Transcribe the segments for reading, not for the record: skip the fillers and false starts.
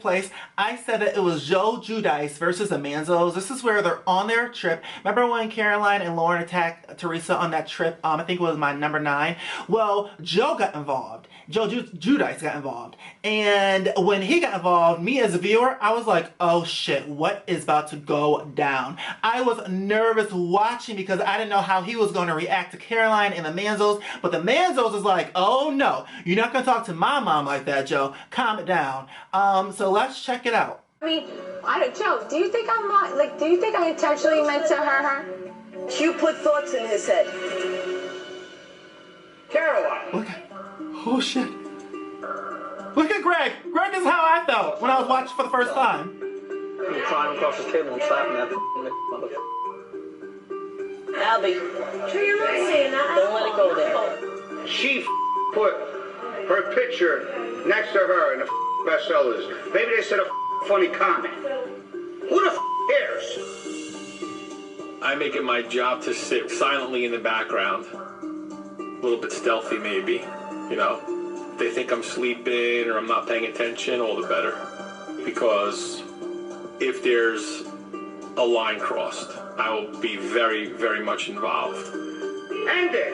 place. I said that it was Giudice versus the MANZOS. This is where they're on their trip. Remember when Caroline and Lauren attacked Teresa on that trip? I think it was my number 9. Well, Joe got involved. Giudice got involved. And when he got involved, me as a viewer, I was like, oh shit, what is about to go down? I was nervous watching because I didn't know how he was going to react to Caroline and the MANZOS. But the MANZOS is like, oh no, you're not going to talk to my mom like that, Joe. Calm it down. So let's check it out. I mean, Joe, do you think I'm not, like, do you think I intentionally meant to hurt her? You put thoughts in his head. Caroline. Look at, oh shit. Look at Greg. Greg is how I felt when I was watching for the first time. You climb across the table and slapping that motherfucker. Albie. Sure, you're not saying that. Don't let it go there. She put her picture next to her in the bestsellers. Maybe they said a funny comment. Who the cares? I make it my job to sit silently in the background. A little bit stealthy, maybe. You know, if they think I'm sleeping or I'm not paying attention, all the better. Because if there's a line crossed, I will be very, very much involved. End it.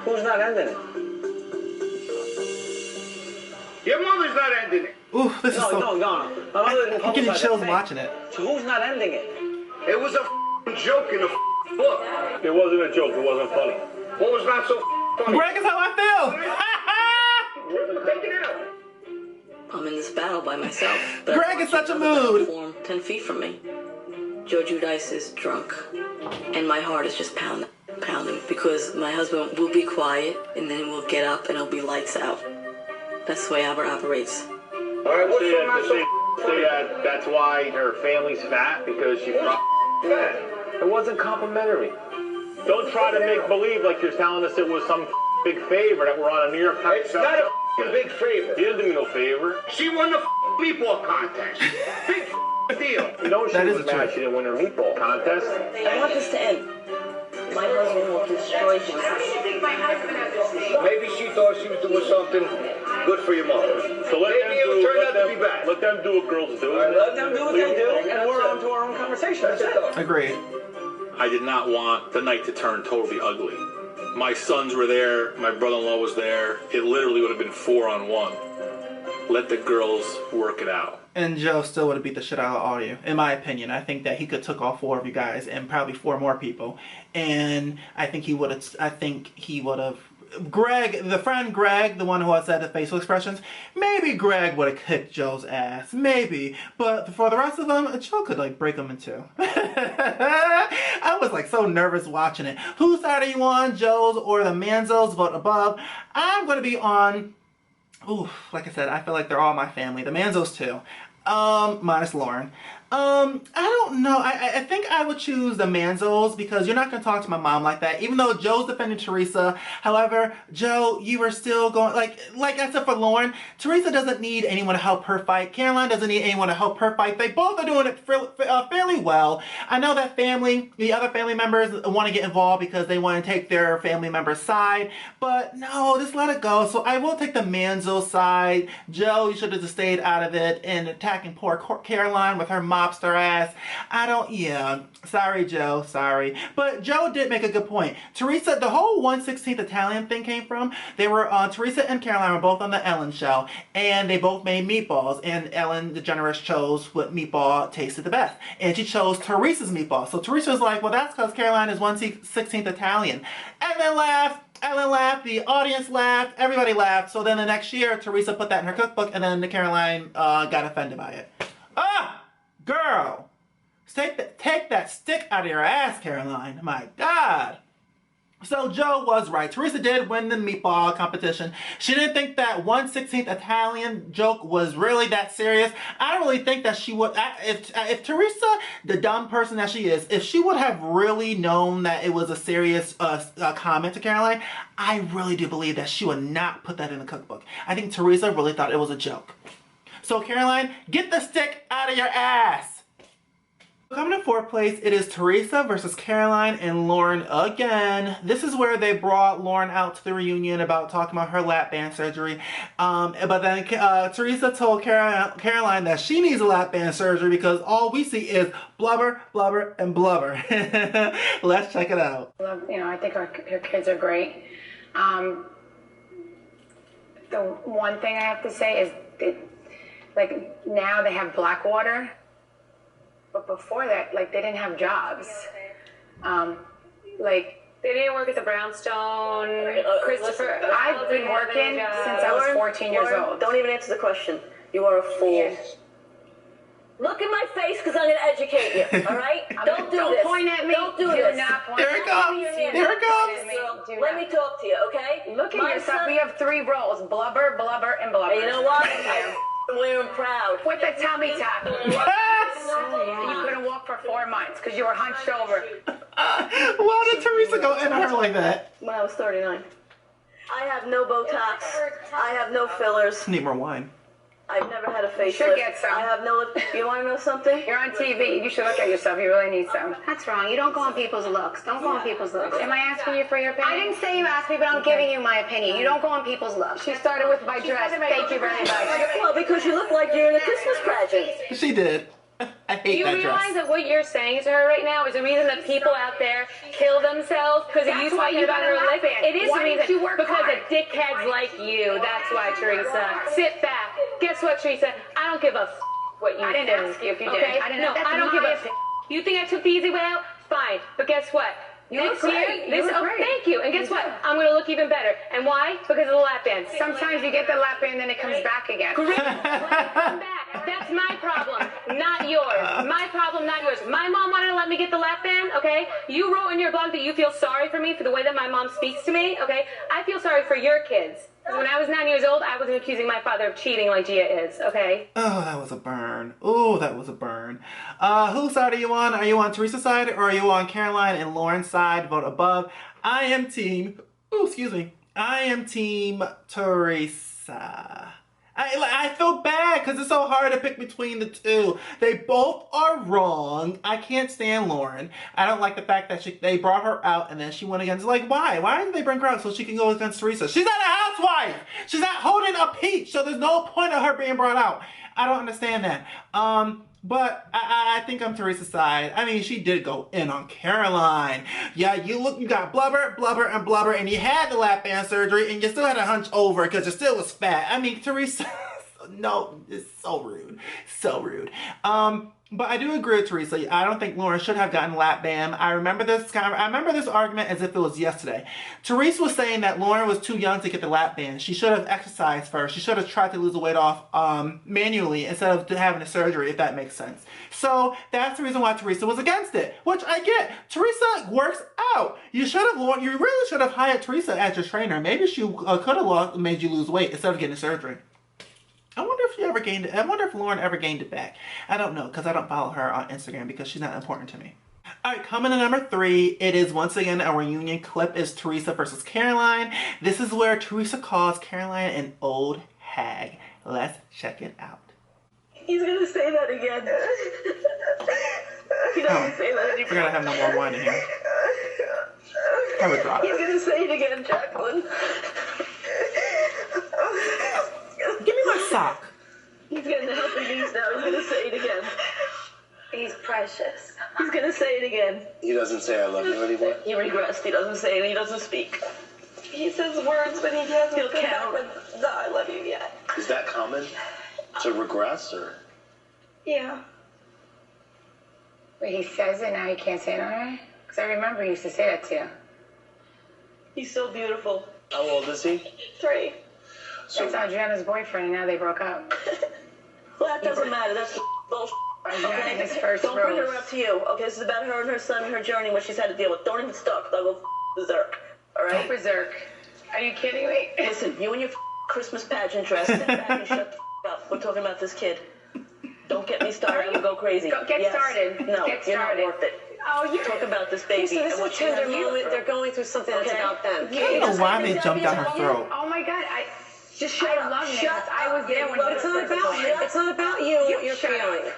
Who's not ending it? Your mother's not ending it. Ooh, this is so... No. My mother didn't I'm getting publicize chills that watching it. So who's not ending it? It was a joke in the book. It wasn't a joke. It wasn't funny. What was not so funny? Greg is how I feel. Take it out. I'm in this battle by myself. But Greg is such a mood. 10 feet from me. Joe Giudice is drunk. And my heart is just pounding because my husband will be quiet and then we'll get up and it'll be lights out. That's the way Albert operates. All right, what's not so Say that's why her family's fat, because she fat? It wasn't complimentary. Don't try to make believe like you're telling us it was some big favor that we're on a New York Times. It's not a big favor. He didn't do me no favor. She won the meatball contest. Big deal. You know she was mad she didn't win her meatball contest. I want this to end. My husband will destroy him. Maybe she thought she was doing something good for your mother. So let maybe it them turned out to be bad. Let them do what girls do. Let them do what they do, and we're on to our own conversation. That's it. Agreed. I did not want the night to turn totally ugly. My sons were there. My brother-in-law was there. It literally would have been 4-on-1. Let the girls work it out. And Joe still would have beat the shit out of all of you, in my opinion. I think that he could took all 4 of you guys and probably 4 more people. And I think he would have, Greg, the friend Greg, the one who had said the facial expressions, maybe Greg would have kicked Joe's ass. Maybe. But for the rest of them, Joe could like break them in 2. I was like so nervous watching it. Whose side are you on? Joe's or the MANZOS? Vote above. I'm going to be on... Ooh, like I said, I feel like they're all my family. The MANZOS too. Minus Lauren. I don't know. I think I would choose the MANZOS because you're not going to talk to my mom like that. Even though Joe's defending Teresa. However, Joe, you were still going, like I said for Lauren, Teresa doesn't need anyone to help her fight. Caroline doesn't need anyone to help her fight. They both are doing it fairly well. I know that the other family members want to get involved because they want to take their family member's side. But no, just let it go. So I will take the MANZOS side. Joe, you should have just stayed out of it and attacking poor Caroline with her mobster ass. Sorry, Joe, sorry. But Joe did make a good point. Teresa, the whole 1/16 Italian thing came from, Teresa and Caroline were both on the Ellen show, and they both made meatballs, and Ellen DeGeneres chose what meatball tasted the best, and she chose Teresa's meatball. So Teresa was like, well, that's because Caroline is 1/16 Italian. Ellen laughed. Ellen laughed, the audience laughed, everybody laughed. So then the next year, Teresa put that in her cookbook, and then Caroline got offended by it. Ah! Girl! Take that stick out of your ass, Caroline. My God. So Joe was right. Teresa did win the meatball competition. She didn't think that 1/16 Italian joke was really that serious. I don't really think that she would, if Teresa, the dumb person that she is, if she would have really known that it was a serious comment to Caroline, I really do believe that she would not put that in the cookbook. I think Teresa really thought it was a joke. So Caroline, get the stick out of your ass. Coming in fourth place, it is Teresa versus Caroline and Lauren again. This is where they brought Lauren out to the reunion about talking about her lap band surgery. But then Teresa told Caroline that she needs a lap band surgery because all we see is blubber, blubber, and blubber. Let's check it out. You know, I think her kids are great. The one thing I have to say is, like, now they have Blackwater. But before that, like, they didn't have jobs. Like, they didn't work at the Brownstone. Christopher, I've been working since I was 14 years old. Don't even answer the question. You are a fool. Yes. Look in my face because I'm going to educate you, all right? Don't do this. Don't point at me. Don't do Do this. not point Here it comes. Here it comes. Let me talk to you, okay? Look at yourself. We have 3 roles. Blubber, blubber, and blubber. And you know what? I'm wearing proud. With the tummy tuck. You couldn't walk for 4 months because you were hunched over. Why did Teresa go in on her like that? When I was 39. I have no Botox. I have no fillers. Need more wine. I've never had a facelift. Should get some. I have no. You want to know something? You're on TV. You should look at yourself. You really need some. That's wrong. You don't go on people's looks. Don't go on people's looks. Am I asking you for your opinion? I didn't say you asked me, but I'm giving you my opinion. You don't go on people's looks. She started with my dress. Thank you very much. Well, because you look like you're in a Christmas pageant. She did. I hate Do you that realize dress. that what you're saying to her right now is the reason that people out there kill themselves because of you That's why talking you about got a her lap life? band. It is Why the reason didn't you work because hard? of dickheads like you. That's why, Teresa. Sit back. Guess what, Teresa? I don't give a what you I didn't think. ask you if you did. Okay? I didn't No, that's I don't give my a. You think I took the easy way out? Fine. But guess what? Next look year, great. You look great. thank you. And guess what? I'm going to look even better. And why? Because of the lap bands. Sometimes you get the lap band, then it comes back again. Great. Let it come back. That's my problem, not yours. My problem, not yours. My mom wanted to let me get the lap band, okay? You wrote in your blog that you feel sorry for me for the way that my mom speaks to me, okay? I feel sorry for your kids. Because when I was 9 years old, I wasn't accusing my father of cheating like Gia is, okay? Oh, that was a burn. Oh, that was a burn. Whose side are you on? Are you on Teresa's side or are you on Caroline and Lauren's side? Vote above. I am team, I am team Teresa. I feel bad because it's so hard to pick between the two. They both are wrong. I can't stand Lauren. I don't like the fact that they brought her out and then she went against. Like, why? Why did they bring her out so she can go against Teresa? She's not a housewife. She's not holding a peach, so there's no point of her being brought out. I don't understand that. But I think I'm Teresa's side. I mean, she did go in on Caroline. Yeah, you got blubber, blubber, and blubber, and you had the lap band surgery, and you still had to hunch over because you still was fat. I mean, Teresa, no, it's so rude. So rude. But I do agree with Teresa. I don't think Lauren should have gotten lap band. I remember this argument as if it was yesterday. Teresa was saying that Lauren was too young to get the lap band. She should have exercised first. She should have tried to lose the weight off manually instead of having a surgery, if that makes sense. So that's the reason why Teresa was against it, which I get. Teresa works out. You really should have hired Teresa as your trainer. Maybe she could have made you lose weight instead of getting surgery. I wonder if Lauren ever gained it back. I don't know, because I don't follow her on Instagram because she's not important to me. Alright, coming to number 3, it is once again a reunion clip is Teresa versus Caroline. This is where Teresa calls Caroline an old hag. Let's check it out. He's gonna say that again. He doesn't say that anymore. We're gonna have no more wine in here. I would drop. He's gonna say it again, Jacqueline. Give me my sock. He's getting the helping knees now. He's gonna say it again. He's precious. He's gonna say it again. He doesn't say I love you anymore? He regressed. He doesn't say it. He doesn't speak. He says words, but he hasn't. He'll count. No, I love you yet. Is that common? To regress, or? Yeah. Wait, he says it now, he can't say it on her? Because I remember he used to say that to you. He's so beautiful. How old is he? 3. So, That's Adriana's boyfriend, and now they broke up. Well, that doesn't matter. That's bullshit. Adriana, his first Don't bring her rose. up to you. Okay, this is about her and her son and her journey, what she's had to deal with. Don't even start, because I'll go berserk. All right? Berserk. Are you kidding me? Listen, you and your Christmas pageant dress, sit back and shut the up. We're talking about this kid. Don't get me started. I'll go crazy. Get started. No, Get you're started. not worth it. Oh, you Talk about this baby. So this and what is you true. have to go through. They're going through something that's Okay. about them. I don't know why they jumped down her throat. Oh my God, Just shut up. love Shut I was there when Look, he It's was not about physical. It's not about you and what you're shut up. feeling.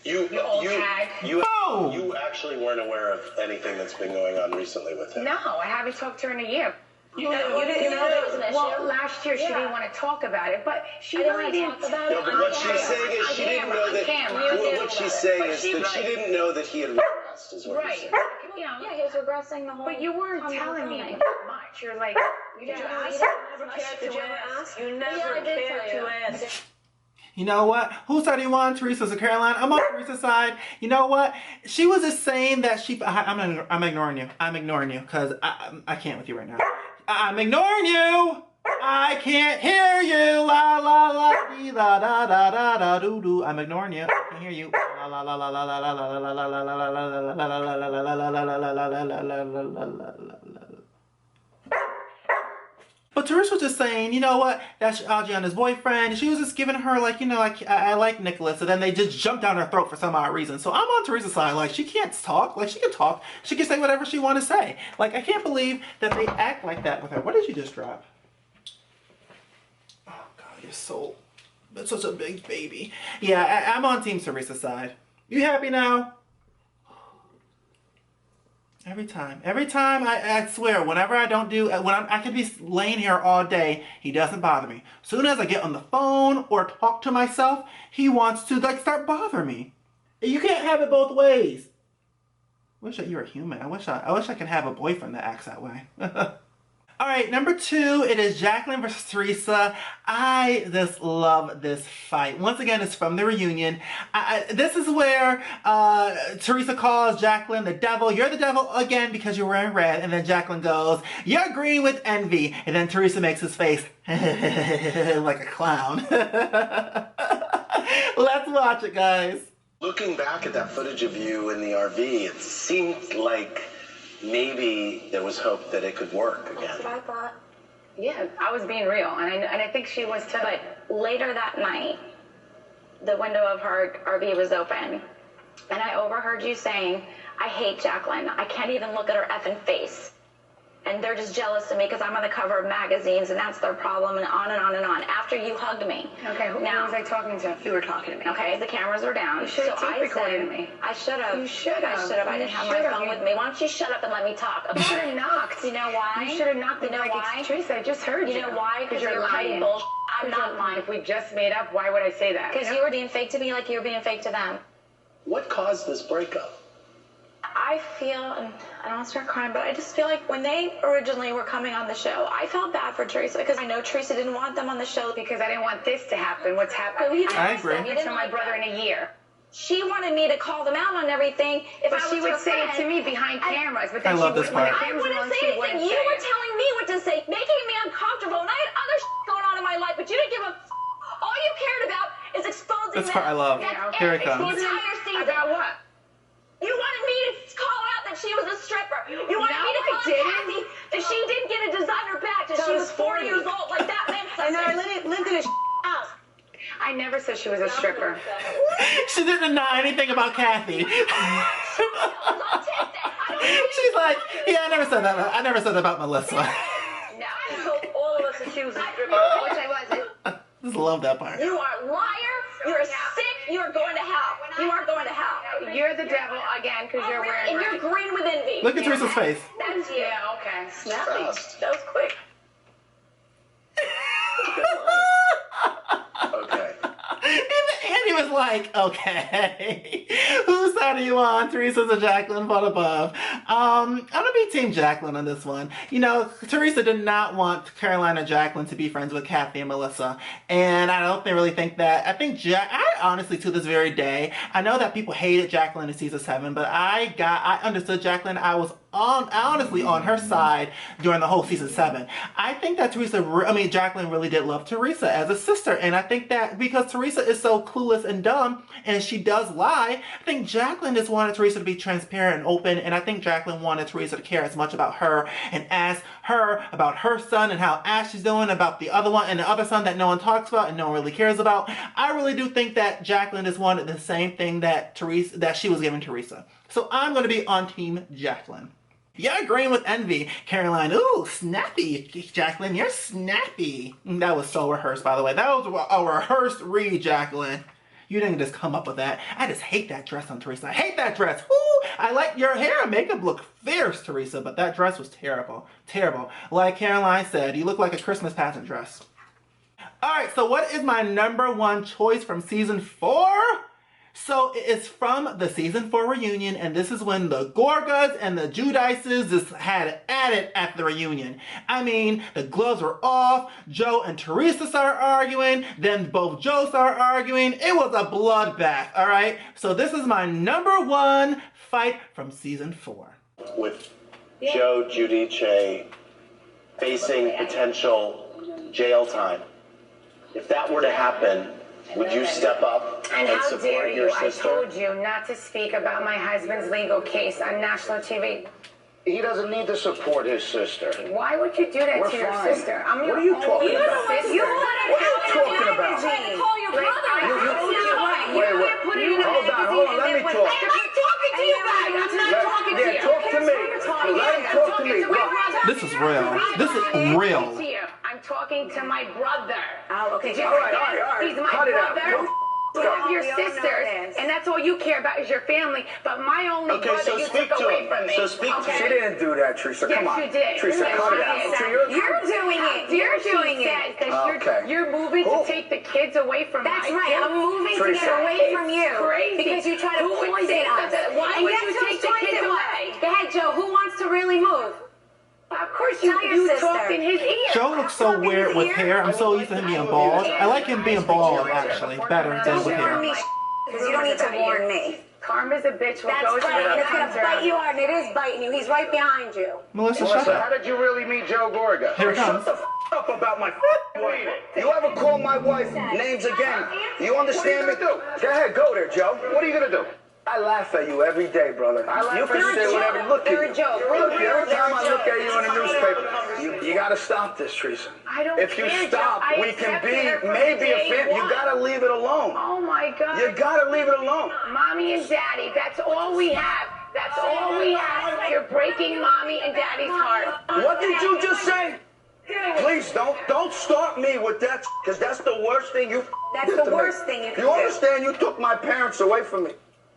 You old hag. Boom! You actually weren't aware of anything that's been going on recently with him. No, I haven't talked to her in a year. You didn't know there was an issue? Well, last year she didn't want to talk about it, but she really didn't. talk about No, but what she's saying is she didn't know that. What she's saying is that she didn't know that he had regressed. Is what Right. you're saying. You know, Yeah, he was regressing the whole but you weren't time telling me filming. much. You're like, you Did didn't you ask. never cared to ask? You never Yeah, I did cared tell to you. ask. You know what? Whose side are you on? Teresa's or Caroline? I'm on Teresa's side. You know what? She was just saying that I'm ignoring you. I'm ignoring you because I can't with you right now. I'm ignoring you. I can't hear you. La la la dee la da da da da doo doo. I'm ignoring you. I can't hear you. La la la la la la la la la la la la la la la. But Teresa was just saying, you know what, that's Adriana's boyfriend. She was just giving her, like, you know, like, I like Nicholas. And then they just jumped down her throat for some odd reason. So I'm on Teresa's side. Like, she can't talk. Like, she can talk. She can say whatever she want to say. Like, I can't believe that they act like that with her. What did you just drop? Oh, God, you're so... That's such a big baby. Yeah, I'm on Team Teresa's side. You happy now? Every time, I swear, whenever I don't do, I could be laying here all day, he doesn't bother me. Soon as I get on the phone or talk to myself, he wants to, like, start bothering me. You can't have it both ways. Wish that you were human. I wish I could have a boyfriend that acts that way. All right, number 2, it is Jacqueline versus Teresa. I just love this fight. Once again, it's from the reunion. This is where Teresa calls Jacqueline the devil. You're the devil again because you're wearing red. And then Jacqueline goes, you're agreeing with envy. And then Teresa makes his face like a clown. Let's watch it, guys. Looking back at that footage of you in the RV, it seemed like maybe there was hope that it could work again. That's what I thought. Yeah, I was being real, and I think she was too. But later that night, the window of her RV was open, and I overheard you saying, I hate Jacqueline. I can't even look at her effing face. And they're just jealous of me because I'm on the cover of magazines, and that's their problem, and on and on and on. After you hugged me. Okay, who was I talking to? You were talking to me. Okay, the cameras were down. You should have recorded me. I should have. You should have. I should have. I didn't have my phone with me. Why don't you shut up and let me talk? Okay? You should have knocked. You know why? You should have knocked. You know like, why? Teresa, I just heard you. You know why? Because you're lying. Bullshit. I'm not lying. If we just made up, why would I say that? Because you were being fake to me like you were being fake to them. What caused this breakup? I feel, and I don't want to start crying, but I just feel like when they originally were coming on the show, I felt bad for Teresa because I know Teresa didn't want them on the show. Because I didn't want this to happen. What's happening? I agree. I haven't told my brother in a year. She wanted me to call them out on everything. If But I was she would her say friend, it to me behind cameras. But then I love she this wouldn't. part. I wouldn't say anything. You were telling me what to say, making me uncomfortable, and I had other going on in my life, but you didn't give a all you cared about is exposing This part I love. That's Here it comes. The entire season. About what? You wanted me to call her out that she was a stripper. You wanted me to call her Kathy that she didn't get a designer back, that she was 40 years old. Like that meant something. I know, I lived in a house. I never said she was a stripper. She didn't know anything about Kathy. She's like, yeah, I never said that. I never said that about Melissa. No, I told all of us that she was a stripper, which I wasn't. Just love that part. You are a liar. You're sick. You are going to hell. You are going to hell. You're the devil again because you're wearing and you're green with envy. Look at Teresa's face. That's you. Yeah, okay. Snappy. Fast. That was quick. Okay. And he was like, okay, whose side are you on? Teresa's or Jacqueline, what above? I'm gonna be Team Jacqueline on this one. You know, Teresa did not want Caroline or Jacqueline to be friends with Kathy and Melissa. And I don't really think that, I honestly, to this very day, I know that people hated Jacqueline in season 7, but I understood Jacqueline. I was honestly on her side during the whole season 7. I think that Jacqueline really did love Teresa as a sister, and I think that because Teresa is so clueless and dumb, and she does lie, I think Jacqueline just wanted Teresa to be transparent and open, and I think Jacqueline wanted Teresa to care as much about her and ask her about her son and how Ashley's doing, about the other one and the other son that no one talks about and no one really cares about. I really do think that Jacqueline just wanted the same thing that she was giving Teresa. So I'm going to be on Team Jacqueline. You're agreeing with envy, Caroline. Ooh, snappy, Jacqueline. You're snappy. That was so rehearsed, by the way. That was a rehearsed read, Jacqueline. You didn't just come up with that. I just hate that dress on Teresa. I hate that dress. Woo! I like your hair and makeup look fierce, Teresa, but that dress was terrible. Terrible. Like Caroline said, you look like a Christmas pageant dress. Alright, so what is my #1 choice from season 4? So it's from the season 4 reunion, and this is when the Gorgas and the Giudices just had it at it at the reunion. I mean, the gloves were off, Joe and Teresa started arguing, then both Joe started arguing. It was a bloodbath, alright? So this is my #1 fight from season 4. With Joe Giudice facing potential jail time, if that were to happen, would you step up and how support dare your you? sister? I told you not to speak about my husband's legal case on national TV. He doesn't need to support his sister. Why would you do that We're to your fine. sister? I'm What your are you only talking about? sister. You let it What are you talking about? trying to call your brother. Wait. Hold on, let me talk. I'm not talking to you guys. I'm not talking to you. Talk to me. Let him talk to me. This is real. This is real. I'm talking to my brother. Oh, okay. Did you All right. forget? He's my Cut it out. brother. You have your We all know sisters, this. and that's all you care about is your family. But my only Okay, brother so you speak took to away him. from me. So speak to okay? She didn't do that, Teresa. Come Yes, on. you did. Teresa, Yes, cut you it out. did. So You're doing it. You're doing it. Okay. You're moving Cool. to take the kids away from That's my right. kids. I'm moving to Teresa. get away from you. Crazy. Because you try to Who would poison say us. that? Why And would guess you who's take the trying kids to away? Go ahead, Joe. Who wants to really move? Of course you Tell your you sister. talked in his ear. Joe looks so weird with hair. I'm so used to him being bald. I like him being bald, actually, better than with hair. Because you don't need to warn me. Karma's a bitch. What That's goes right. And it's going comes to bite around. you hard, and it is biting you. He's right behind you. Melissa, shut Melissa, how up. did you really meet Joe Gorga? Here it comes. Shut the up about my wife. You ever call my wife names again? You understand me? What are you gonna do? Go ahead, go there, Joe. What are you gonna do? I laugh at you every day, brother. I laugh You're at you a whatever. joke. Look at You're you. a joke. Look, every time I You're a look at joke. you in the newspaper, you gotta stop this, Teresa. I don't If you care, stop, Joe. I we can accepted her be from maybe a day family. You one. gotta leave it alone. Oh my God. You gotta leave it alone. Mommy and Daddy, that's all we have. That's all we have. You're breaking Mommy and Daddy's heart. What did you just say? Please don't start me with that, because that's the worst thing you That's did the to me. worst thing you can You do. understand? You took my parents away from me.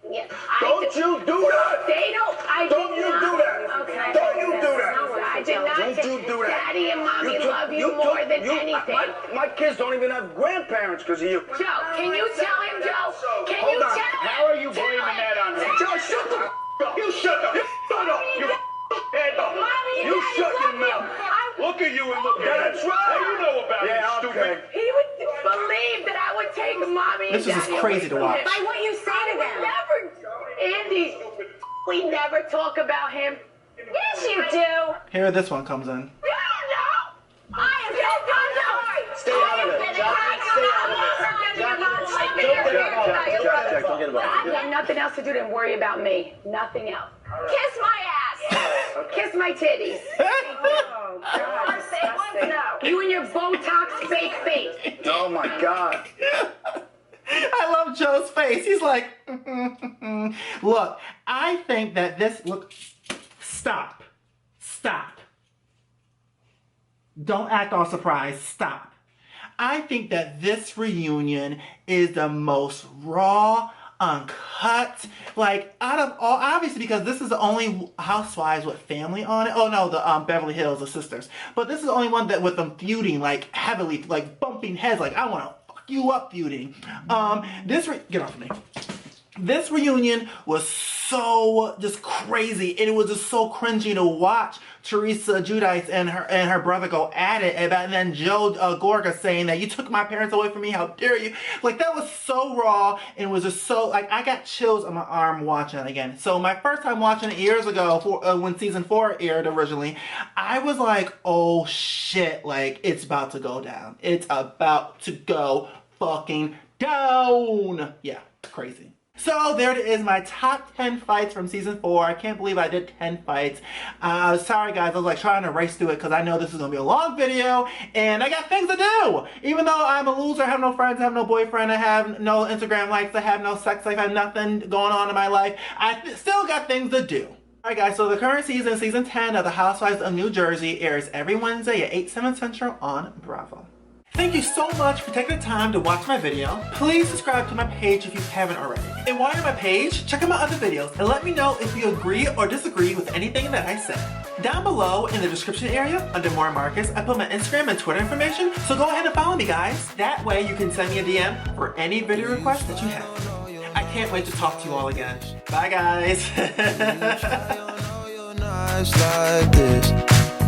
Yeah, Don't you do that. They don't. I Don't did you not. do that. Okay. Don't you do that. I did not. Don't you do that. Daddy and Mommy took- love you more took- than anything. My kids don't even have grandparents because of you. Joe, can you tell him, Joe? Can Hold you on. tell him? How are you Tell blaming him. that on me? Joe, shut the up. You shut the shut up. You head up. Mommy and You Daddy shut your love you. mouth. Look at you and look at That's you. right. How you know about Yeah, it, stupid? okay. He would believe that I would take Mommy and This is just Daddy crazy away to from watch. him. By what you say to them. Andy, we never talk about him. Yes, you do. Here this one comes in. You don't know. I am so done. Stay out of it. Jack, stay out of it. Jack, don't get involved. I have nothing else to do than worry about me. Nothing else. Kiss my ass. Kiss my titties. Oh, God. Disgusting. You and your Botox fake face. Oh my God. I love Joe's face. He's like, look, I think that this, look, stop. Don't act all surprised. Stop. I think that this reunion is the most raw, uncut, like out of all, obviously because this is the only Housewives with family on it. Oh no, the Beverly Hills, the sisters. But this is the only one that with them feuding like heavily, like bumping heads, like I want to fuck you up feuding. Get off of me. This reunion was so just crazy, and it was just so cringy to watch Teresa Giudice and her brother go at it, and then Joe Gorga saying that you took my parents away from me, how dare you? Like that was so raw, and it was just so like I got chills on my arm watching it again. So my first time watching it years ago, when season 4 aired originally, I was like, oh shit, like it's about to go down. It's about to go fucking down. Yeah, crazy. So there it is, my top 10 fights from season 4. I can't believe I did 10 fights. Sorry guys, I was like trying to race through it because I know this is going to be a long video and I got things to do. Even though I'm a loser, I have no friends, I have no boyfriend, I have no Instagram likes, I have no sex life, I have nothing going on in my life. I still got things to do. Alright guys, so the current season, season 10 of the Housewives of New Jersey airs every Wednesday at 8, 7 Central on Bravo. Thank you so much for taking the time to watch my video. Please subscribe to my page if you haven't already. And while you're on my page, check out my other videos and let me know if you agree or disagree with anything that I said. Down below in the description area, under More Marcus, I put my Instagram and Twitter information, so go ahead and follow me, guys. That way you can send me a DM for any video requests that you have. I can't wait to talk to you all again. Bye, guys.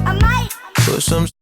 I might put some